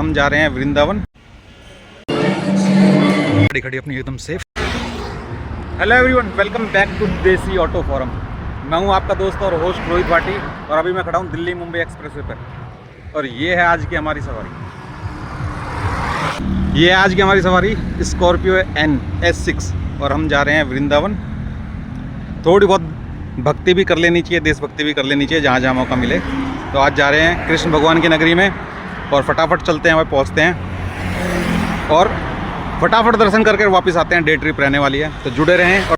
हम जा रहे हैं वृंदावन। गाड़ी खड़ी अपनी एकदम safe. Hello everyone, welcome back to Desi auto forum. मैं हूं आपका दोस्त और होस्ट रोहित भाटी और अभी मैं खड़ा हूं दिल्ली मुंबई एक्सप्रेसवे पर। और ये है आज की हमारी सवारी। स्कॉर्पियो NS6 और हम जा रहे हैं वृंदावन। थोड़ी बहुत भक्ति भी कर लेनी चाहिए, देशभक्ति भी कर लेनी चाहिए जहाँ जहाँ मौका मिले। तो आज जा रहे हैं कृष्ण भगवान की नगरी में और फटाफट चलते हैं, वहाँ पहुँचते हैं और फटाफट दर्शन करके वापस आते हैं। डे ट्रिप रहने वाली है तो जुड़े रहें। और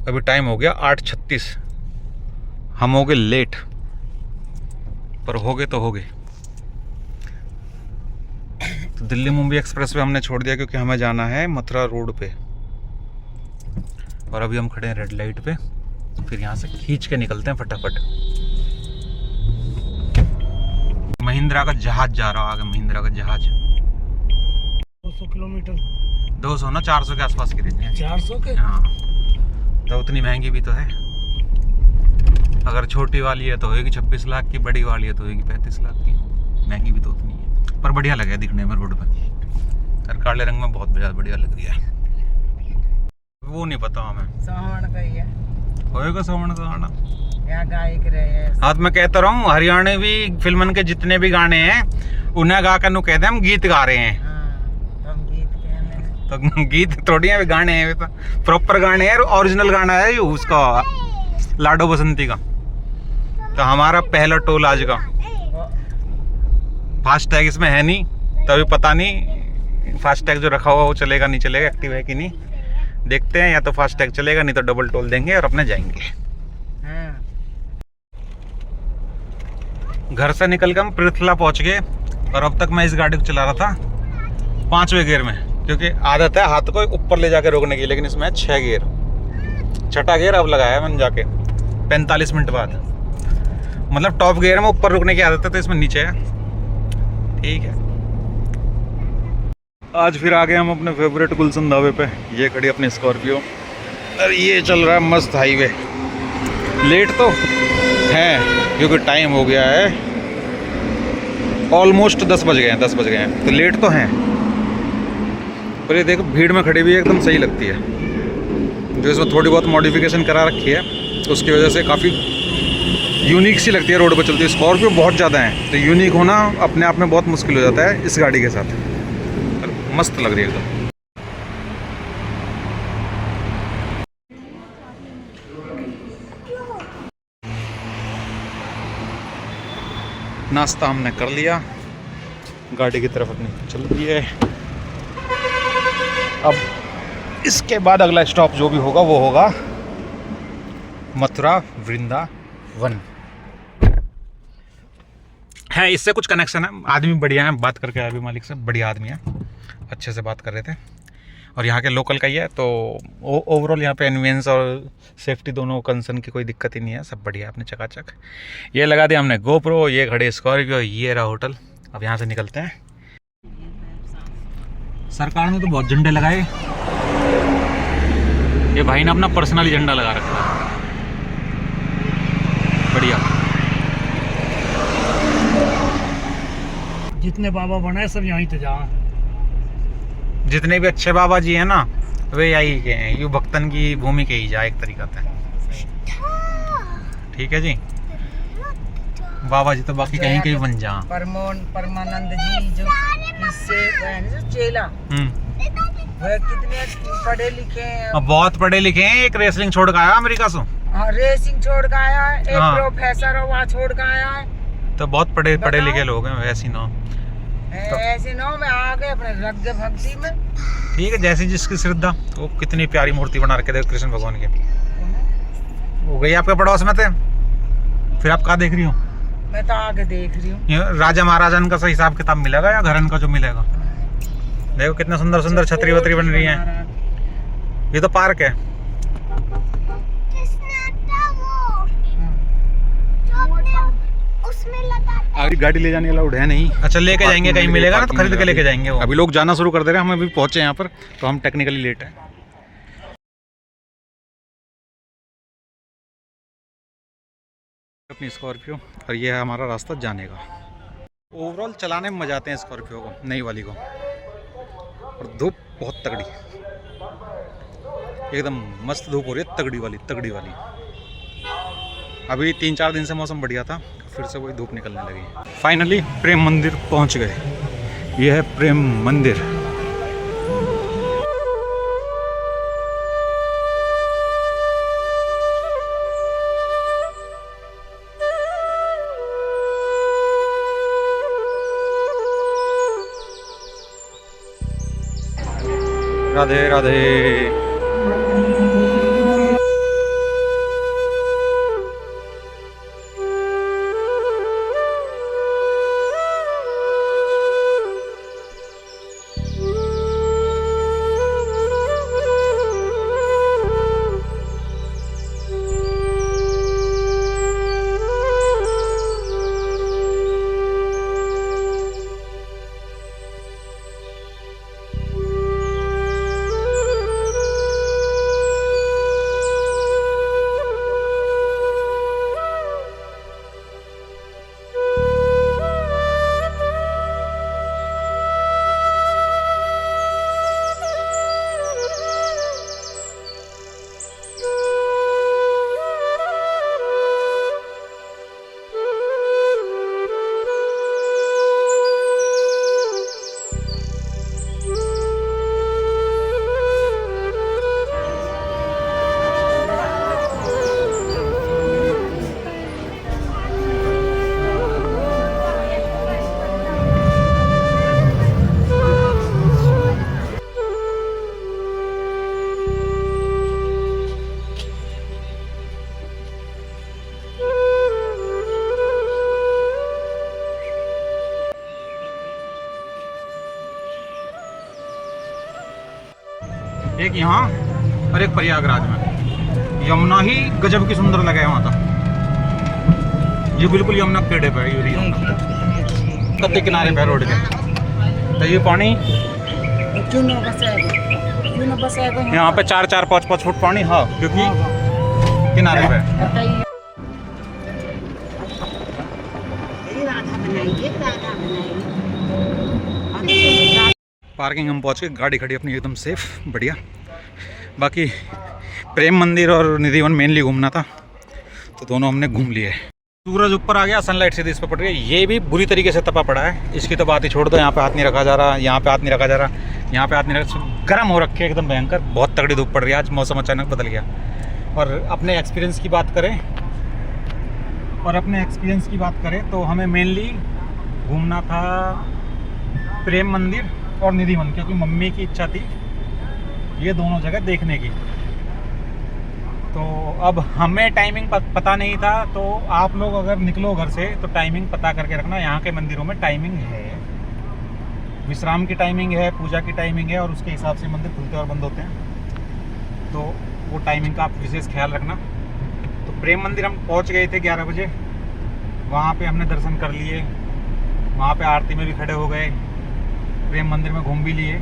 अभी टाइम हो गया 8:36। हम हो गए लेट, पर हो गए तो हो गए। तो दिल्ली मुंबई एक्सप्रेस पे हमने छोड़ दिया क्योंकि हमें जाना है मथुरा रोड पे। और अभी हम खड़े हैं रेड लाइट पे, फिर यहाँ से खींच के निकलते हैं फटाफट। महिंद्रा का जहाज जा रहा है आगे, महिंद्रा का जहाज 200 किलोमीटर 200 ना 400 के आसपास की रहती है। 400 के? हाँ, तो उतनी महंगी भी तो है। अगर छोटी वाली है तो होगी 26 लाख की, बड़ी वाली है तो होगी 35 लाख की। महंगी भी तो उतनी है, पर बढ़िया लगे दिखने में रोड पर। और काले रंग में बहुत बढ़िया लग रही है। वो नहीं पता हमें, सावन का ही है, होएगा सावन का गाना। क्या गायक रहे हैं। हाँ, तो मैं कहता रहा हूँ हरियाणवी फिल्मन के जितने भी गाने हैं उन्हें गा कर कहते हैं हम गीत गा रहे हैं। तो हम गीत कहने, तो गीत थोड़ी है, गाने हैं तो प्रॉपर गाने हैं। ओरिजिनल गाना है ये उसका, लाडो बसंती का। तो हमारा पहला टोल आज का। फास्ट टैग इसमें है नहीं, तभी पता नहीं फास्ट टैग जो रखा हुआ वो चलेगा नहीं चलेगा, एक्टिव है कि नहीं। देखते हैं, या तो फास्ट टैग चलेगा नहीं तो डबल टोल देंगे और अपने जाएंगे। घर से निकल के हम पृथला पहुंच गए और अब तक मैं इस गाड़ी को चला रहा था 5वें गियर में, क्योंकि आदत है हाथ को ऊपर ले जाके रोकने की। लेकिन इसमें है 6 गियर, 6ठा गियर अब लगाया मैंने जाके 45 मिनट बाद। मतलब टॉप गियर में ऊपर रुकने की आदत है, तो इसमें नीचे है। ठीक है, आज फिर आ गए हम अपने फेवरेट गुलशन ढाबे पे। ये खड़ी अपनी स्कॉर्पियो और ये चल रहा है मस्त हाईवे। लेट तो है क्योंकि टाइम हो गया है ऑलमोस्ट 10 बज गए हैं, तो लेट तो हैं। पर ये देखो भीड़ में खड़ी हुई एकदम सही लगती है। जो इसमें थोड़ी बहुत मॉडिफिकेशन करा रखी है उसकी वजह से काफ़ी यूनिक सी लगती है रोड पर चलती है। स्कॉर्पियो बहुत ज़्यादा है तो यूनिक होना अपने आप में बहुत मुश्किल हो जाता है इस गाड़ी के साथ। मस्त लग रही है एकदम। नाश्ता हमने कर लिया, गाड़ी की तरफ अपनी चल रही है। अब इसके बाद अगला स्टॉप जो भी होगा वो होगा मथुरा वृंदावन। है इससे कुछ कनेक्शन है। आदमी बढ़िया है, बात करके अभी मालिक से बढ़िया आदमी है, अच्छे से बात कर रहे थे। और यहाँ के लोकल का ही है, तो ओवरऑल यहाँ पे एनवेंस और सेफ्टी दोनों कंसर्न की कोई दिक्कत ही नहीं है, सब बढ़िया है अपने चकाचक। ये लगा दिया हमने गोप्रो, ये खड़े स्कॉर्पियो, ये रहा होटल। अब यहाँ से निकलते हैं। सरकार ने तो बहुत झंडे लगाए, ये भाई ने अपना पर्सनल झंडा लगा रखा है। बढ़िया। जितने बाबा बनाए सब यहीं तो जहाँ जितने भी अच्छे बाबा जी हैं ना वे यही के हैं, यू भक्तन की भूमि के ही जा एक तरीका से। ठीक है जी, बाबा जी तो बाकी कहीं कहीं बन जा। परमानंद जी जो इससे चेला, वह कितने पढ़े लिखे हैं। बहुत पढ़े लिखे हैं। एक रेसलिंग छोड़ के आया अमेरिका से। हाँ, रेसिंग छोड़ के आया है। एक प्रोफेसर वहाँ छोड़ के आया है। तो बहुत पढ़े लिखे लोग हैं। वैसी नो ऐसे नो में आ गए अपने रग भक्ति में। ठीक है, जैसी जिसकी श्रद्धा। वो कितनी प्यारी मूर्ति बना रखे थे कृष्ण भगवान के। वो गई आपके पड़ोस में थे, फिर आप कहाँ देख रही हो? मैं तो आगे देख रही हूँ। राजा महाराजा का सही हिसाब किताब मिलेगा या घरन का जो मिलेगा? देखो कितने सुंदर सुंदर छतरी वतरी बन रही है। ये तो पार्क है। आगे गाड़ी ले जाने अलाउड है नहीं। अच्छा, लेके जाएंगे, कहीं मिलेगा ना तो खरीद के लेके जाएंगे। अभी लोग जाना शुरू कर दे रहे हैं, हम अभी पहुंचे यहाँ पर, तो हम टेक्निकली लेट हैं। अपनी स्कॉर्पियो और ये है हमारा रास्ता जाने का। ओवरऑल चलाने में मजा आते हैं स्कॉर्पियो को, नई वाली को। और धूप बहुत तगड़ी, एकदम मस्त धूप हो रही है, तगड़ी वाली। अभी 3-4 दिन से मौसम बढ़िया था, फिर से वही धूप निकलने लगी। फाइनली प्रेम मंदिर पहुंच गए। यह है प्रेम मंदिर। राधे राधे। एक यहाँ और एक प्रयागराज में। यमुना ही गजब की सुंदर लगे वहाँ तक। ये बिल्कुल यमुना पेड़े पे है, कत्ते किनारे पे रोड के। तो ये पानी यहाँ पे 4-4, 5-5 फुट पानी, हाँ, क्योंकि किनारे पे। पार्किंग हम पहुँच गए, गाड़ी खड़ी अपनी एकदम सेफ, बढ़िया। बाकी प्रेम मंदिर और निधिवन मेनली घूमना था, तो दोनों हमने घूम लिए। सूरज ऊपर आ गया, सनलाइट सीधे इस पर पड़ रही है। ये भी बुरी तरीके से तपा पड़ा है, इसकी तो बात ही छोड़ दो। यहाँ पे हाथ नहीं रखा जा रहा, यहाँ पे हाथ नहीं रखा जा रहा, यहाँ पे हाथ नहीं रखा। गर्म हो रखे एकदम भयंकर, बहुत तगड़ी धूप पड़ रही है आज, मौसम अचानक बदल गया। और अपने एक्सपीरियंस की बात करें तो हमें मेनली घूमना था प्रेम मंदिर और निधिवन, क्योंकि मम्मी की इच्छा थी ये दोनों जगह देखने की। तो अब हमें टाइमिंग पता नहीं था, तो आप लोग अगर निकलो घर से तो टाइमिंग पता करके रखना। यहाँ के मंदिरों में टाइमिंग है, विश्राम की टाइमिंग है, पूजा की टाइमिंग है, और उसके हिसाब से मंदिर खुलते और बंद होते हैं। तो वो टाइमिंग का आप विशेष ख्याल रखना। तो प्रेम मंदिर हम पहुँच गए थे 11 बजे, वहाँ पे हमने दर्शन कर लिए, वहाँ पे आरती में भी खड़े हो गए, प्रेम मंदिर में घूम भी लिए।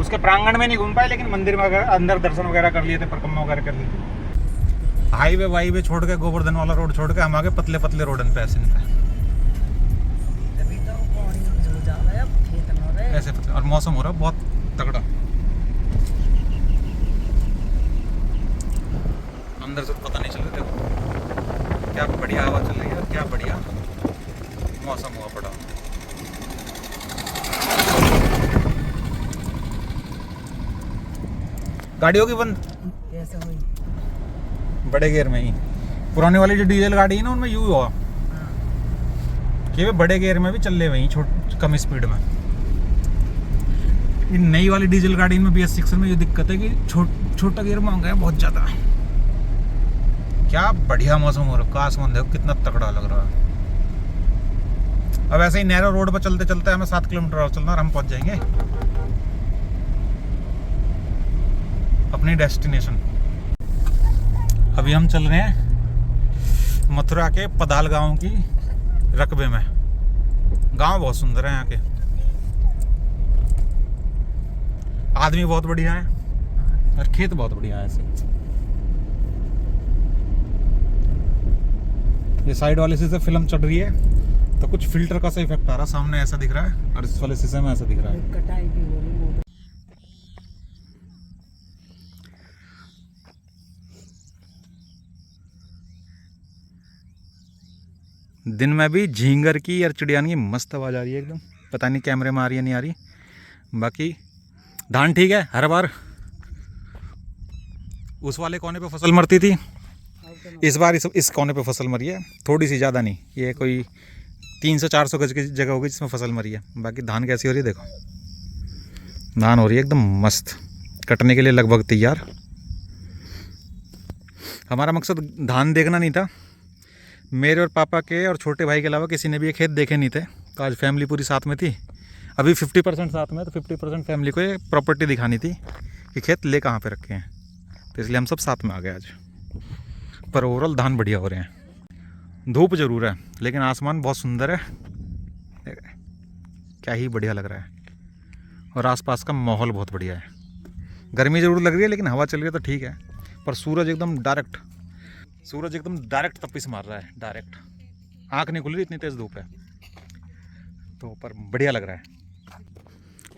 उसके प्रांगण में नहीं घूम पाए, लेकिन मंदिर में अंदर दर्शन वगैरह कर लिए थे, परिक्रमा वगैरह कर ली थी। हाईवे छोड़ के, गोवर्धन वाला रोड छोड़ के हम आगे पतले पतले रोडन पे ऐसे ऐसे पतले, और मौसम हो रहा है बहुत तगड़ा। अंदर से पता नहीं चल रहा, देखो क्या बढ़िया हवा चल रही है, क्या बढ़िया मौसम हुआ पड़ा। गाड़ियों की बंद कैसे हुई? बड़े गियर में ही। पुराने वाली जो डीजल गाड़ी है ना, उनमें यूं हुआ कि वे बड़े गियर में भी चल रहे वहीं कम स्पीड में। इन नई वाली डीजल गाड़ी में BS6 में ये दिक्कत है कि छोटा गियर मांगा है बहुत ज़्यादा। क्या बढ़िया मौसम हो रहा है, आसमान देखो कितना तगड़ा लग रहा है। अब ऐसे ही नैरो रोड पर चलते चलते हमें 7 किलोमीटर और चलना और हम पहुंच जाएंगे अपनी डेस्टिनेशन। अभी हम चल रहे हैं मथुरा के पदाल गांव की रकबे में। गांव बहुत सुंदर है यहाँ के, आदमी बहुत बढ़िया है और खेत बहुत बढ़िया है। ऐसे ये साइड वाले से फिल्म चल रही है, तो कुछ फिल्टर का सा इफेक्ट आ रहा, सामने ऐसा दिख रहा है और इस वाले शीशे में ऐसा दिख रहा है। कटाई भी हो रही है। दिन में भी झींगर की और चिड़ियान की मस्त आवाज़ आ रही है एकदम। पता नहीं कैमरे में आ रही है नहीं आ रही। बाकी धान ठीक है। हर बार उस वाले कोने पे फसल मरती थी, इस बार इस कोने पे फसल मरी है, थोड़ी सी, ज़्यादा नहीं। ये कोई 300-400 गज की जगह होगी जिसमें फसल मरी है। बाकी धान कैसी हो रही है देखो, धान हो रही है एकदम मस्त, कटने के लिए लगभग तैयार। हमारा मकसद धान देखना नहीं था, मेरे और पापा के और छोटे भाई के अलावा किसी ने भी ये खेत देखे नहीं थे। तो आज फैमिली पूरी साथ में थी, अभी 50% साथ में, तो 50% फैमिली को ये प्रॉपर्टी दिखानी थी कि खेत ले कहाँ पे रखे हैं, तो इसलिए हम सब साथ में आ गए आज। पर ओवरऑल धान बढ़िया हो रहे हैं। धूप जरूर है लेकिन आसमान बहुत सुंदर है, क्या ही बढ़िया लग रहा है। और आसपास का माहौल बहुत बढ़िया है। गर्मी ज़रूर लग रही है लेकिन हवा चल रही है तो ठीक है। पर सूरज एकदम डायरेक्ट तपिस मार रहा है, डायरेक्ट। आँख नहीं खुल रही, इतनी तेज़ धूप है। तो पर बढ़िया लग रहा है,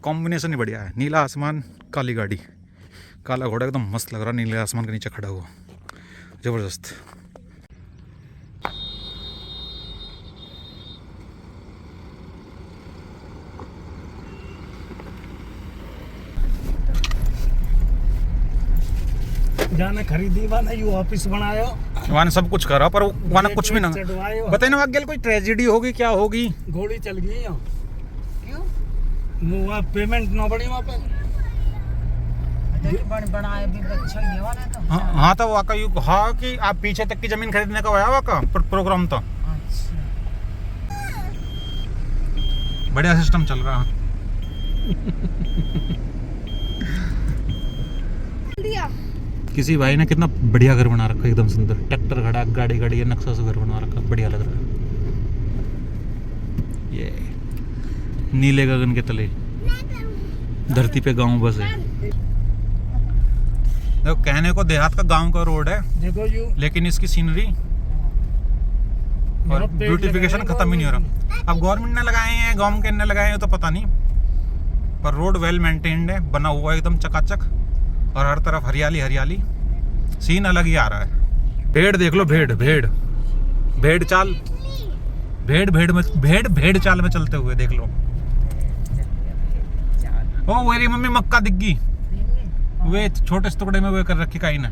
कॉम्बिनेशन ही बढ़िया है। नीला आसमान, काली गाड़ी, काला घोड़ा, एकदम मस्त लग रहा है नीले आसमान के नीचे खड़ा हुआ, ज़बरदस्त। जाने खरीदी वाला यू ऑफिस बनायो, वहाँ सब कुछ करा पर वहाँ कुछ भी ना बताए ना। वाकई कोई ट्रेजेडी होगी, क्या होगी? गोली चल गई यहाँ। क्यों? वो पेमेंट ना बढ़ी वहाँ पे। बनाए भी अच्छा ही है वाला तो। हाँ तो वाका यू हाँ कि आप पीछे तक की जमीन खरीदने का हुआ वाका प्रोग्राम तो अच्छा, बढ़िया सिस्टम चल रहा है। किसी भाई ने कितना बढ़िया घर बना रखा है, एकदम सुंदर। ट्रैक्टर खड़ा, गाड़ी खड़ी है, नक्शा से घर बना रखा, बढ़िया लग रहा है। ये नीले गगन के तले धरती पे गांव बस है। देखो कहने को देहात का गांव का रोड है, देखो यू, लेकिन इसकी सीनरी और ब्यूटिफिकेशन खत्म ही नहीं हो रहा। अब गवर्नमेंट ने लगाए हैं, गांव के ने लगाए हैं तो पता नहीं, पर रोड वेल मेंटेन्ड है, बना हुआ है एकदम चकाचक, और हर तरफ हरियाली हरियाली, सीन अलग ही आ रहा है। भेड़ देख लो, भेड़ चाल, भेड़ चाल में चलते हुए देख लो। ओ मेरी मम्मी मक्का दिख गई, वे छोटे से टुकड़े में वे कर रखी काई ने।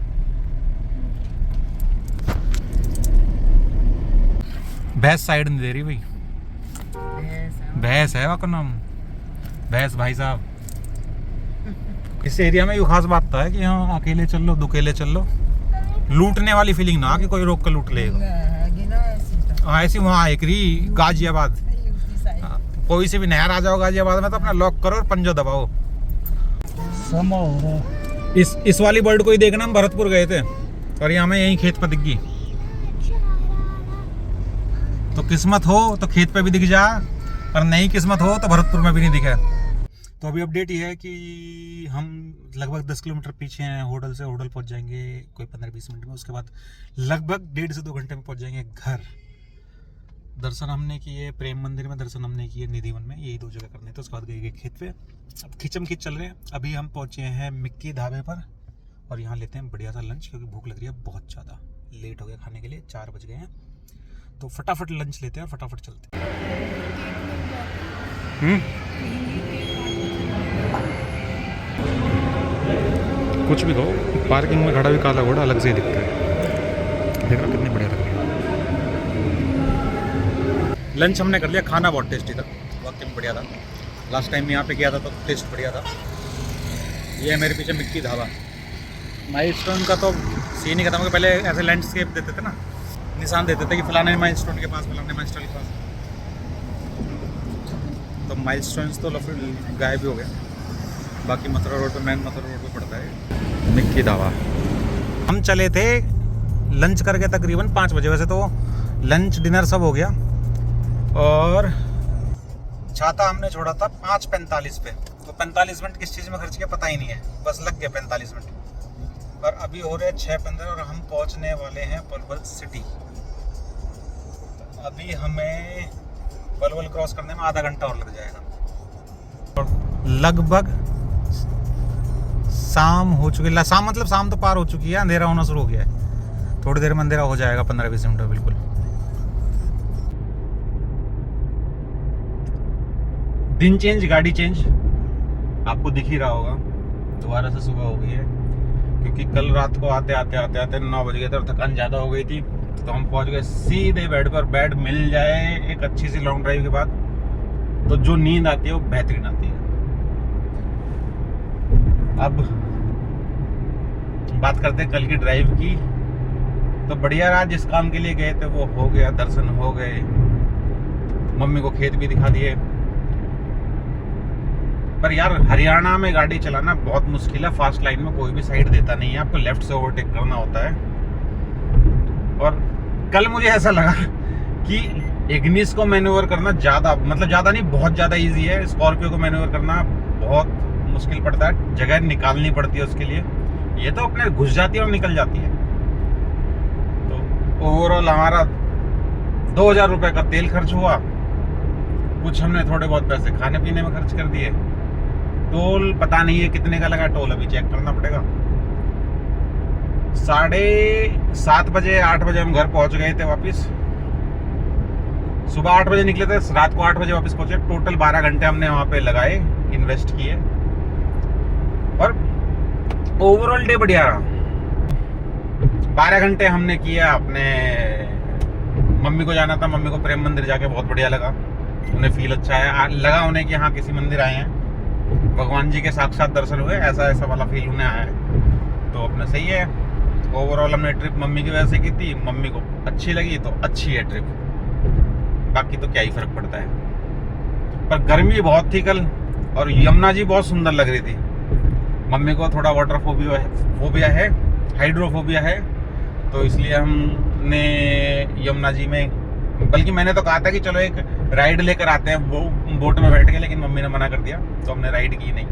भैंस साइड नहीं दे रही भाई, भैंस है वहाँ का नाम, भैंस भाई साहब। इस एरिया में ये खास बात तो है कि यहाँ अकेले चल लो, दुकेले चल लो, लूटने वाली फीलिंग ना कि कोई रोक कर लूट लेगा। हाँ ऐसी वहाँ एक रही गाजियाबाद, कोई से भी नया आ जाओ गाजियाबाद में तो अपना लॉक करो और पंजो दबाओ। समा हो रहा। इस वाली बर्ड को ही देखना, हम भरतपुर गए थे और यहाँ में यही खेत पर दिख गई। तो किस्मत हो तो खेत पे भी दिख जा, और नहीं किस्मत हो तो भरतपुर में भी नहीं दिखे। तो अभी अपडेट ये है कि हम लगभग 10 किलोमीटर पीछे हैं होटल से। होटल पहुंच जाएंगे कोई 15-20 मिनट में, उसके बाद लगभग 1.5 से 2 घंटे में पहुंच जाएंगे घर। दर्शन हमने किए प्रेम मंदिर में, दर्शन हमने किए निधिवन में, यही 2 जगह करने थे। उसके बाद गए खेत पे। अब खिंचम खींच चल रहे हैं। अभी हम पहुंचे हैं मिक्की ढाबे पर और यहाँ लेते हैं बढ़िया सा लंच, क्योंकि भूख लग रही है बहुत ज़्यादा। लेट हो गया खाने के लिए, 4 बज गए हैं, तो फटाफट लंच लेते हैं और फटाफट चलते हैं। कुछ भी कहो, पार्किंग में खड़ा भी काला घोड़ा अलग से ही दिखता है। देख रहा कितनी बढ़िया लग रही है। लंच हमने कर लिया, खाना बहुत टेस्टी था, वाकई में बढ़िया था। लास्ट टाइम यहाँ पे किया था तो टेस्ट बढ़िया था। ये है मेरे पीछे मिक्की ढाबा। माइलस्टोन का तो सीन ही खत्म हो गया। पहले ऐसे लैंडस्केप देते थे ना, निशान देते थे कि फलाने माइलस्टोन के पास, फलाने माइलस्टोन के पास, तो माइलस्टोन्स तो गायब भी हो गए। बाकी मथुरा रोड पे, मेन मथुरा रोड पे पड़ता है मिक्की ढाबा। हम चले थे लंच करके तकरीबन 5 बजे। वैसे तो लंच डिनर सब हो गया, और छाता हमने छोड़ा था 5:45 पे, तो 45 मिनट किस चीज़ में खर्च किया पता ही नहीं है, बस लग गया 45 मिनट। और अभी हो रहे हैं 6:15 और हम पहुंचने वाले हैं पलवल सिटी। तो अभी हमें बलवल क्रॉस करने में आधा घंटा और लग जाएगा। और लगभग शाम हो चुकी है, शाम मतलब शाम तो पार हो चुकी है, अंधेरा होना शुरू हो गया है। थोड़ी देर में अंधेरा हो जाएगा, 15-20 मिनट में बिल्कुल। दिन चेंज गाड़ी चेंज आपको दिख ही रहा होगा। दोबारा से सुबह हो गई है, क्योंकि कल रात को आते आते 9 बज गए थे और थकान ज़्यादा हो गई थी, तो हम पहुंच गए सीधे बेड पर। बेड मिल जाए एक अच्छी सी लॉन्ग ड्राइव के बाद तो जो नींद आती है वो बेहतरीन आती है। अब बात करते हैं कल की ड्राइव की। तो बढ़िया रहा, जिस काम के लिए गए थे वो हो गया, दर्शन हो गए, मम्मी को खेत भी दिखा दिए। पर यार हरियाणा में गाड़ी चलाना बहुत मुश्किल है। फास्ट लाइन में कोई भी साइड देता नहीं है, आपको लेफ्ट से ओवरटेक करना होता है। और कल मुझे ऐसा लगा कि इग्निस को मैन्यूवर करना ज़्यादा, मतलब ज़्यादा नहीं, बहुत ज़्यादा इजी है। स्कॉर्पियो को मैन्यूवर करना बहुत मुश्किल पड़ता है, जगह निकालनी पड़ती है उसके लिए। ये तो अपने घुस जाती है और निकल जाती है। तो ओवरऑल हमारा 2000 रुपये का तेल खर्च हुआ, कुछ हमने थोड़े बहुत पैसे खाने पीने में खर्च कर दिए। टोल पता नहीं है कितने का लगा, टोल अभी चेक करना पड़ेगा। 7:30 बजे 8 बजे हम घर पहुंच गए थे वापस। सुबह 8 बजे निकले थे, रात को 8 बजे वापस पहुंचे। टोटल 12 घंटे हमने वहां पे लगाए, इन्वेस्ट किए, और ओवरऑल डे बढ़िया रहा। 12 घंटे हमने किया अपने। मम्मी को जाना था, मम्मी को प्रेम मंदिर जाके बहुत बढ़िया लगा, उन्हें फील अच्छा है लगा उन्हें कि हाँ किसी मंदिर आए हैं, भगवान जी के साक्षात दर्शन हुए, ऐसा वाला फील उन्हें आया है। तो अपने सही है। ओवरऑल हमने ट्रिप मम्मी की वजह से की थी, मम्मी को अच्छी लगी तो अच्छी है ट्रिप, बाकी तो क्या ही फर्क पड़ता है। पर गर्मी बहुत थी कल, और यमुना जी बहुत सुंदर लग रही थी। मम्मी को थोड़ा वाटर फोबिया है, हाइड्रोफोबिया है, तो इसलिए हमने यमुना जी में, बल्कि मैंने तो कहा था कि चलो एक राइड लेकर आते हैं वो बोट में बैठ के, लेकिन मम्मी ने मना कर दिया, तो हमने राइड की नहीं।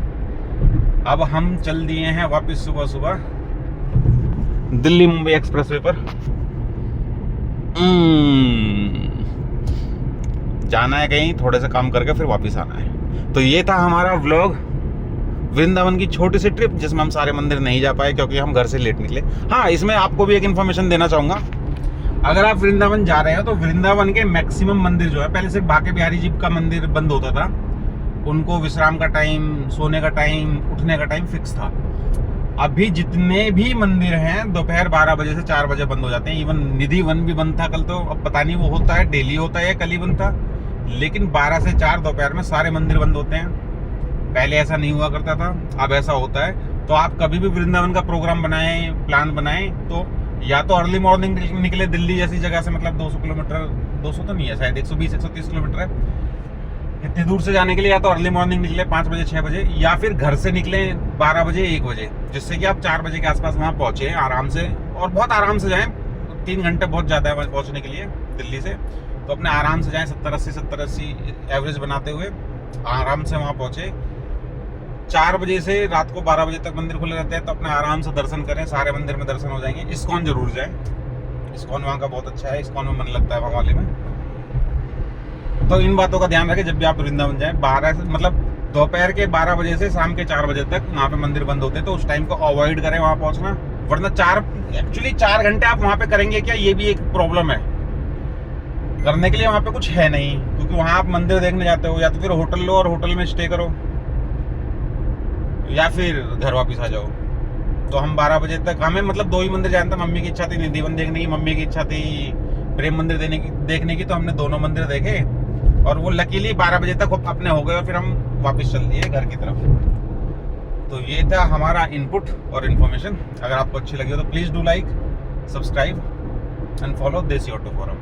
अब हम चल दिए हैं वापस सुबह दिल्ली मुंबई एक्सप्रेसवे पर। जाना है कहीं, थोड़े से काम करके फिर वापस आना है। तो ये था हमारा व्लॉग, वृंदावन की छोटी सी ट्रिप, जिसमें हम सारे मंदिर नहीं जा पाए क्योंकि हम घर से लेट निकले। हाँ, इसमें आपको भी एक इन्फॉर्मेशन देना चाहूँगा। अगर आप वृंदावन जा रहे हो तो वृंदावन के मैक्सिमम मंदिर जो है, पहले सिर्फ बांके बिहारी जी का मंदिर बंद होता था, उनको विश्राम का टाइम, सोने का टाइम, उठने का टाइम फिक्स था। अभी जितने भी मंदिर हैं दोपहर 12 बजे से 4 बजे बंद हो जाते हैं। इवन निधि वन भी बंद था कल, तो अब पता नहीं वो होता है डेली होता है या कल ही बंद था, लेकिन 12 से 4 दोपहर में सारे मंदिर बंद होते हैं। पहले ऐसा नहीं हुआ करता था, अब ऐसा होता है। तो आप कभी भी वृंदावन का प्रोग्राम बनाएं, प्लान बनाएं, तो या तो अर्ली मॉर्निंग निकले दिल्ली जैसी जगह से, मतलब 200 किलोमीटर, 200 तो नहीं है शायद, 120-130 किलोमीटर है इतनी दूर से जाने के लिए। या तो अर्ली मॉर्निंग निकले 5 बजे 6 बजे, या फिर घर से निकले 12 बजे 1 बजे, जिससे कि आप 4 बजे के आसपास वहाँ पहुँचे आराम से, और बहुत आराम से जाएं। 3 घंटे बहुत ज़्यादा है पहुँचने के लिए दिल्ली से, तो अपने आराम से जाएं। 70-80 एवरेज बनाते हुए आराम से वहाँ पहुँचे। 4 बजे से रात को 12 बजे तक मंदिर खुले रहते हैं, तो अपने आराम से दर्शन करें, सारे मंदिर में दर्शन हो जाएंगे। इस्कॉन जरूर जाएं, इस्कॉन वहाँ का बहुत अच्छा है, इस्कॉन में मन लगता है वहाँ वाले में। तो इन बातों का ध्यान रखें जब भी आप वृंदावन जाएं। 12 से मतलब दोपहर के 12 बजे से शाम के 4 बजे तक वहाँ पे मंदिर बंद होते हैं, तो उस टाइम को अवॉइड करें वहाँ पहुँचना। वरना 4 घंटे आप वहाँ पे करेंगे क्या, ये भी एक प्रॉब्लम है। करने के लिए वहाँ पे कुछ है नहीं, क्योंकि वहाँ आप मंदिर देखने जाते हो, या तो फिर होटल लो और होटल में स्टे करो, या फिर घर वापस आ जाओ। तो हम 12 बजे तक, हमें मतलब 2 ही मंदिर जाना था। मम्मी की इच्छा थी निधिवन देखने की, मम्मी की इच्छा थी प्रेम मंदिर देखने की, तो हमने दोनों मंदिर देखे, और वो लकीली 12 बजे तक अपने हो गए, और फिर हम वापस चल दिए घर की तरफ। तो ये था हमारा इनपुट और इन्फॉर्मेशन। अगर आपको अच्छी लगी हो तो please do like, subscribe and follow देसी ऑटो फोरम।